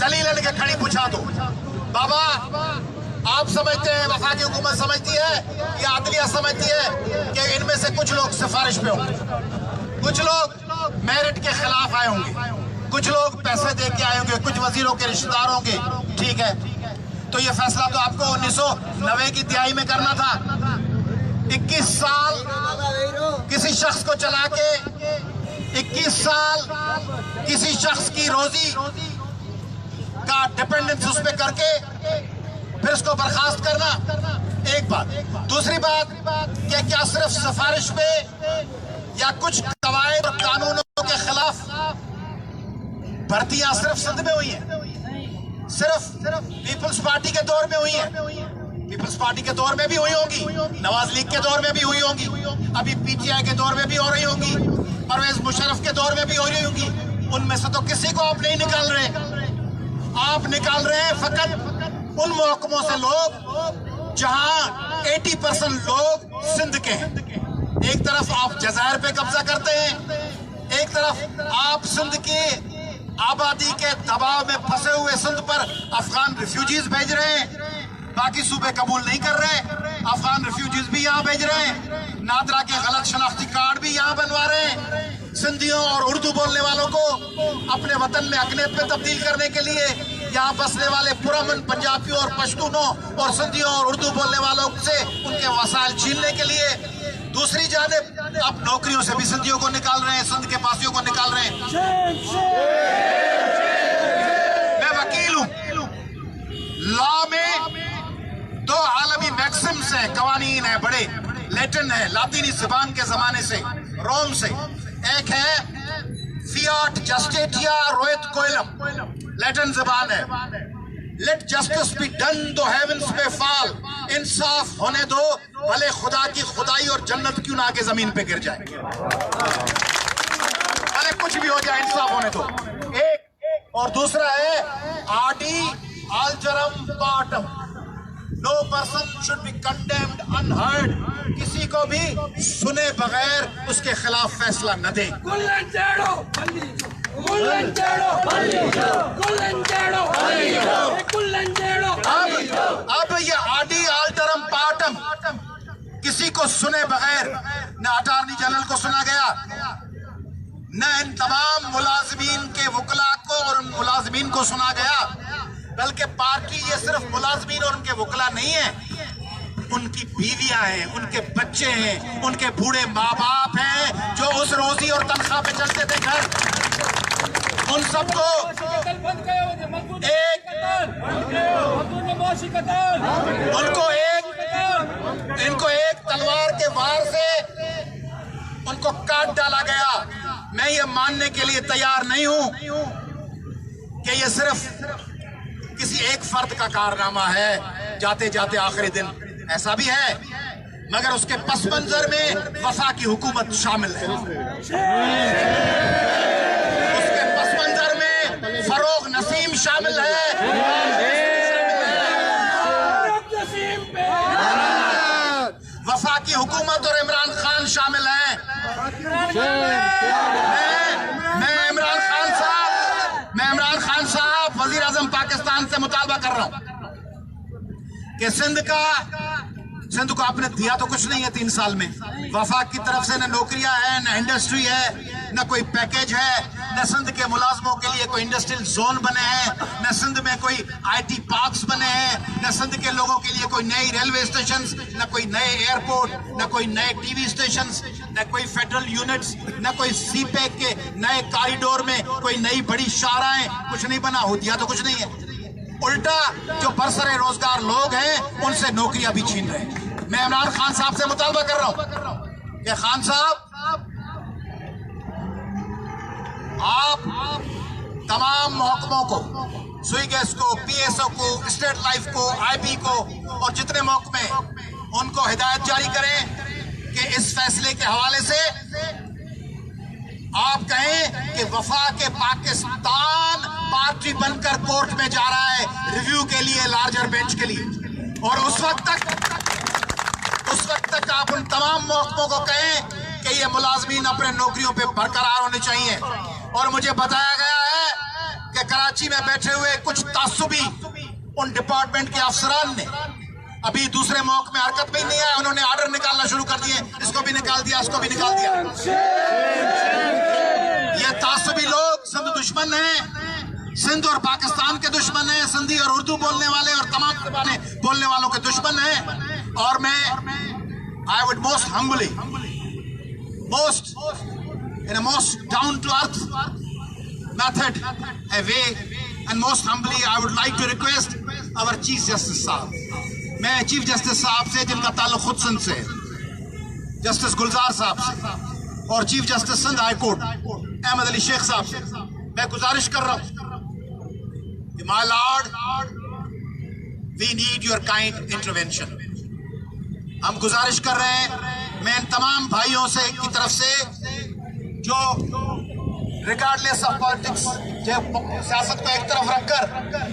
دلیل ان کے کھڑی پوچھا دو. بابا آپ سمجھتے ہیں وفاقی حکومت سمجھتی ہے یا عدلیہ سمجھتی ہے کہ ان میں سے کچھ لوگ سفارش پہ ہوں گے, کچھ لوگ میرٹ کے خلاف آئے ہوں گے, کچھ لوگ پیسے دے کے آئے ہوں گے, کچھ وزیروں کے رشتہ دار ہوں گے, ٹھیک ہے؟ تو یہ فیصلہ تو آپ کو 1990 کی دہائی میں کرنا تھا. 21 سال کسی شخص کو چلا کے, 21 سال کسی شخص کی روزی کا ڈیپینڈنس اس پہ کر کے پھر اس کو برخاست کرنا ایک بات. دوسری بات کہ کیا صرف سفارش پہ یا کچھ قواعد اور قانونوں کے خلاف بھرتیاں صرف سندھ میں ہوئی ہیں؟ صرف پیپلز پارٹی کے دور میں ہوئی ہیں؟ پیپلز پارٹی کے دور میں بھی ہوئی ہوں گی, نواز لیگ کے دور میں بھی ہوئی ہوں گی, ابھی پی ٹی آئی کے دور میں بھی ہو رہی ہوں گی, پرویز مشرف کے دور میں بھی ہو رہی ہوں گی. ان میں سے تو کسی کو آپ نہیں نکال رہے. آپ نکال رہے ہیں فقط ان محکموں سے لوگ جہاں 80% لوگ سندھ کے ہیں. ایک طرف آپ جزائر پہ قبضہ کرتے ہیں, ایک طرف آپ سندھ کی آبادی کے دباؤ میں پھنسے ہوئے سندھ پر افغان ریفیوجیز بھیج رہے ہیں, باقی صوبے قبول نہیں کر رہے. افغان ریفیوجیز بھی یہاں بھیج رہے ہیں, نادرا کے غلط شناختی کارڈ بھی یہاں بنوا رہے ہیں. سندھیوں اور اردو بولنے والوں کو اپنے وطن میں اقلیت میں تبدیل کرنے کے لیے یہاں بسنے والے پرامن پنجابیوں اور پشتونوں اور سندھیوں اور اردو بولنے والوں سے ان کے وسائل چھیننے کے لیے. دوسری جانب اب نوکریوں سے بھی سندھیوں کو نکال رہے ہیں, سندھ کے پاسیوں کو نکال رہے ہیں. میں وکیل ہوں. لا میں 2 عالمی میکسمز ہیں, قوانین ہیں بڑے, لیٹن ہے لاطینی زبان کے زمانے سے, روم سے. ایک ہے فیاٹ جسٹیٹیا رویت کوئلم, لیٹن زبان ہے. Let justice be done though heavens پہ فال, انصاف ہونے دو بھلے خدا کی خدائی اور جنت کیوں نہ آگے زمین پہ گر جائے. بھلے کچھ بھی ہو جائے انصاف ہونے دو. ایک اور دوسرا ہے آڈی آلجرم پارٹم, no person should be condemned unheard. کسی کو بھی سنے بغیر اس کے خلاف فیصلہ نہ دے. اب یہ آڈی آلٹرم پارٹم کسی کو سنے بغیر نہ اٹارنی جنرل کو سنا گیا, نہ ان تمام ملازمین کے وکلاء کو اور ان ملازمین کو سنا گیا, بلکہ پارٹی یہ صرف ملازمین اور ان کے وکلاء نہیں ہیں, ان کی بیویاں ہیں, ان کے بچے ہیں, ان کے بوڑھے ماں باپ ہیں جو اس روزی اور تنخواہ پہ چلتے تھے گھر. ان سب کو ان کو ایک تلوار کے وار سے ان کو کاٹ ڈالا گیا. میں یہ ماننے کے لیے تیار نہیں ہوں کہ یہ صرف کسی ایک فرد کا کارنامہ ہے جاتے جاتے آخری دن, ایسا بھی ہے, مگر اس کے پس منظر میں وفاقی حکومت شامل ہے. اس کے پس منظر میں فروغ نسیم شامل ہے, وفاقی حکومت اور عمران خان شامل ہیں. میں عمران خان صاحب وزیر اعظم پاکستان سے مطالبہ کر رہا ہوں کہ سندھ کو آپ نے دیا تو کچھ نہیں ہے 3 سال میں. وفاق کی طرف سے نہ نوکریاں ہیں, نہ انڈسٹری ہے, نہ کوئی پیکیج ہے, نہ سندھ کے ملازموں کے لیے کوئی انڈسٹریل زون بنے ہیں, نہ سندھ میں کوئی آئی ٹی پارکس بنے ہیں, نہ سندھ کے لوگوں کے لیے کوئی نئی ریلوے اسٹیشنز, نہ کوئی نئے ایئرپورٹ, نہ کوئی نئے ٹی وی اسٹیشنز, نہ کوئی فیڈرل یونٹس, نہ کوئی سی پیک کے نئے کاریڈور میں کوئی نئی بڑی شاہراہیں, کچھ نہیں بنا. ہو دیا تو کچھ نہیں ہے, الٹا جو برسر روزگار لوگ ہیں ان سے نوکریاں بھی چھین رہے ہیں. میں عمران خان صاحب سے مطالبہ کر رہا ہوں کہ خان صاحب آپ تمام محکموں کو, سوئی گیس کو, پی ایس او کو, اسٹیٹ لائف کو, آئی بی کو اور جتنے محکمے ان کو ہدایت جاری کریں کہ اس فیصلے کے حوالے سے آپ کہیں کہ وفاق پاکستان پارٹی بن کر کورٹ میں جا رہا ہے ریویو کے لیے, لارجر بینچ کے لیے, اور اس وقت تک آپ ان تمام محکموں کو کہیں کہ یہ ملازمین اپنے نوکریوں پہ برقرار ہونے چاہیے. اور مجھے بتایا گیا ہے کہ کہ کراچی میں بیٹھے ہوئے کچھ تعصبی ان ڈپارٹمنٹ کے افسران نے ابھی دوسرے موقع میں حرکت میں ہی نہیں آیا، انہوں نے آرڈر نکالنا شروع کر دیے، اس کو بھی نکال دیا، اس کو بھی نکال دیا۔ یہ تعصبی لوگ سندھ دشمن ہیں، سندھ اور پاکستان کے دشمن ہیں، سندھی اور اردو بولنے والے اور تمام زبانیں بولنے والوں کے دشمن ہیں۔ اور میں I would most humbly, in a most down to earth method, a way, and most humbly I would like to request our Chief Justice صاحب، میں چیف جسٹس صاحب سے جن کا تعلق خود سندھ سے، جسٹس گلزار صاحب سے اور chief justice Sindh high court Ahmed Ali Sheikh صاحب سے میں گزارش کر رہا ہوں کہ my lord, we need your kind intervention۔ ہم گزارش کر رہے ہیں، میں ان تمام بھائیوں سے کی طرف سے جو ریگارڈلیس آف پالیٹکس، جو سیاست کو ایک طرف رکھ کر،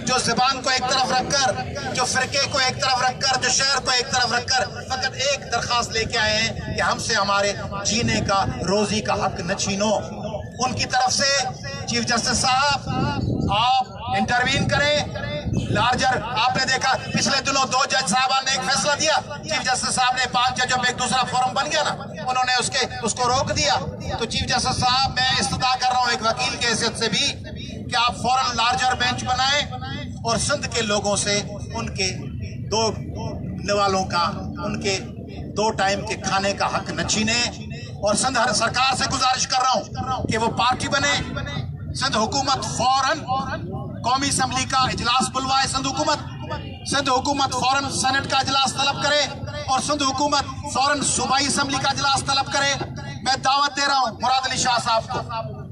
جو زبان کو ایک طرف رکھ کر، جو فرقے کو ایک طرف رکھ کر، جو شہر کو ایک طرف رکھ کر فقط ایک درخواست لے کے آئے ہیں کہ ہم سے ہمارے جینے کا، روزی کا حق نہ چھینو۔ ان کی طرف سے چیف جسٹس صاحب آپ انٹروین کریں۔ لارجر آپ نے دیکھا پچھلے دنوں 2 جج صاحبان نے ایک فیصلہ دیا، چیف جسٹس صاحب نے 5 ججوں میں ایک دوسرا فورم بن گیا نا، انہوں نے اس کو روک دیا۔ تو چیف جسٹس صاحب میں استدعا کر رہا ہوں ایک وکیل کی حیثیت سے بھی کہ آپ فوراً لارجر بینچ بنائیں اور سندھ کے لوگوں سے ان کے 2 نوالوں کا، ان کے 2 ٹائم کے کھانے کا حق نہ چھینیں۔ اور سندھ ہر سرکار سے گزارش کر رہا ہوں کہ وہ پارٹی بنے، سندھ حکومت فوراً قومی اسمبلی کا اجلاس بلوائے، سندھ حکومت فوراً سینٹ کا اجلاس طلب کرے اور سندھ حکومت فوراً صوبائی اسمبلی کا اجلاس طلب کرے۔ میں دعوت دے رہا ہوں مراد علی شاہ صاحب کو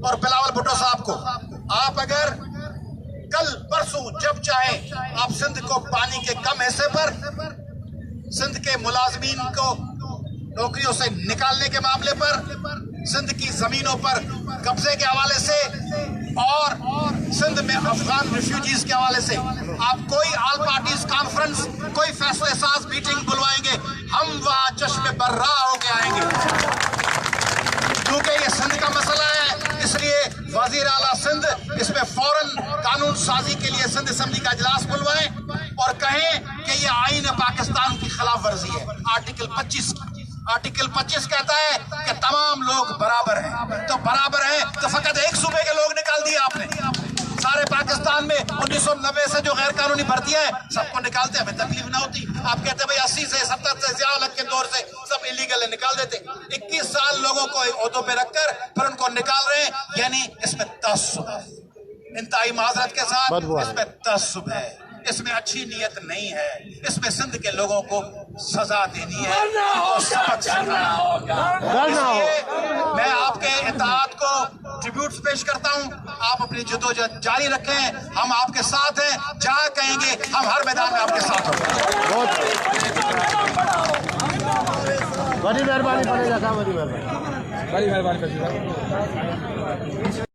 اور بلاول بھٹو صاحب کو، آپ اگر کل پرسوں جب چاہیں آپ سندھ کو پانی کے کم حصے پر، سندھ کے ملازمین کو نوکریوں سے نکالنے کے معاملے پر، سندھ کی زمینوں پر قبضے کے حوالے سے اور سندھ میں افغان ریفیوجیز کے حوالے سے آپ کوئی آل پارٹیز کانفرنس، کوئی فیصلے ساز میٹنگ بلوائیں گے، ہم وہاں چشم برا ہو کے آئیں گے، کیونکہ یہ سندھ کا مسئلہ ہے۔ اس لیے وزیر اعلیٰ سندھ اس میں فوراً قانون سازی کے لیے سندھ اسمبلی کا اجلاس بلوائیں اور کہیں کہ یہ آئین پاکستان کی خلاف ورزی ہے۔ آرٹیکل 25 کہتا ہے کہ تمام لوگ برابر ہیں، تو برابر ہیں تو فقط ایک صوبے کے لوگ نکال دیے آپ نے۔ سارے پاکستان میں 1990 سے جو غیر قانونی بھرتیاں ہیں سب کو نکالتے ہیں، ہمیں تکلیف نہ ہوتی۔ آپ کہتے ہیں بھائی 80 سے 70 سے ضیاء الحق کے دور سے سب انلیگل ہے، نکال دیتے۔ 21 سال لوگوں کو عہدوں پہ رکھ کر پھر ان کو نکال رہے ہیں، یعنی اس میں تعصب ہے، انتہائی معذرت کے ساتھ اس میں تعصب ہے، اس میں اچھی نیت نہیں ہے، اس میں سندھ کے لوگوں کو سزا دینی ہے، میں آپ کے اتحاد کو ٹریبیوٹس پیش کرتا ہوں۔ آپ اپنی جدوجہد جاری رکھیں، ہم آپ کے ساتھ ہیں، جہاں کہیں گے ہم ہر میدان میں آپ کے ساتھ ہوں۔ بڑی مہربانی پڑے گا، بڑی مہربانی